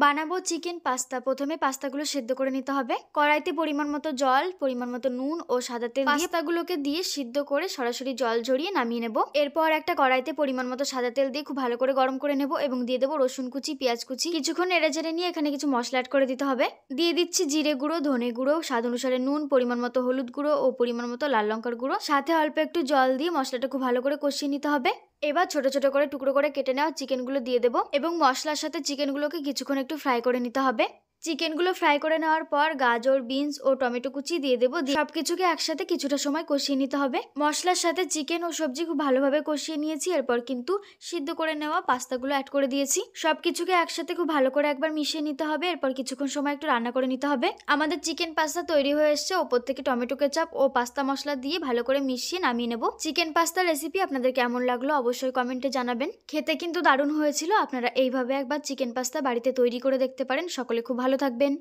বানাবো chicken pasta. প্রথমে পাস্তাগুলো সেদ্ধ করে নিতে হবে। কড়াইতে পরিমাণ মতো জল, পরিমাণ মতো নুন ও সাদা তেল দিয়ে পাস্তাগুলোকে দিয়ে সিদ্ধ করে সরাসরি জল ঝরিয়ে নামিয়ে নেব। এরপর একটা কড়াইতে পরিমাণ মতো সাদা তেল দিয়ে খুব ভালো করে গরম করে নেব এবং দিয়ে দেবো রসুন কুচি, পেঁয়াজ কুচি। কিছুক্ষণ নেড়েচেড়ে নিয়ে এখানে কিছু মশলা অ্যাড করে দিতে হবে। দিয়ে দিচ্ছি জিরে গুঁড়ো, ধনে গুঁড়ো, স্বাদ অনুসারে নুন, পরিমাণ মতো হলুদ গুঁড়ো ও পরিমাণ মতো লাল লঙ্কার গুঁড়ো। সাথে অল্প একটু জল দিয়ে মশলাটা খুব ভালো করে কষিয়ে নিতে হবে। এবার ছোট ছোট করে টুকরো করে কেটে নেওয়া চিকেনগুলো দিয়ে দেবো এবং মশলার সাথে চিকেনগুলোকে কিছুক্ষণ একটু ফ্রাই করে নিতে হবে। চিকেনগুলো ফ্রাই করে নেওয়ার পর গাজর, বিনস ও টমেটো কুচি দিয়ে দেবো। সবকিছুকে একসাথে কিছুটা সময় কষিয়ে নিতে হবে। মশলার সাথে চিকেন ও সবজি খুব ভালোভাবে কষিয়ে নিয়েছি। এরপর কিন্তু সিদ্ধ করে নেওয়া পাস্তাগুলো অ্যাড করে দিয়েছি। সবকিছুকে একসাথে খুব ভালো করে একবার মিশিয়ে নিতে হবে। এরপর কিছুক্ষণ সময় একটু রান্না করে নিতে হবে। আমাদের চিকেন পাস্তা তৈরি হয়ে এসছে। ওপর থেকে টমেটো কেচাপ ও পাস্তা মশলা দিয়ে ভালো করে মিশিয়ে নামিয়ে নেব। চিকেন পাস্তা রেসিপি আপনাদের কেমন লাগলো অবশ্যই কমেন্টে জানাবেন। খেতে কিন্তু দারুণ হয়েছিল। আপনারা এইভাবে একবার চিকেন পাস্তা বাড়িতে তৈরি করে দেখতে পারেন। সকলে খুব ভালো থাকবেন।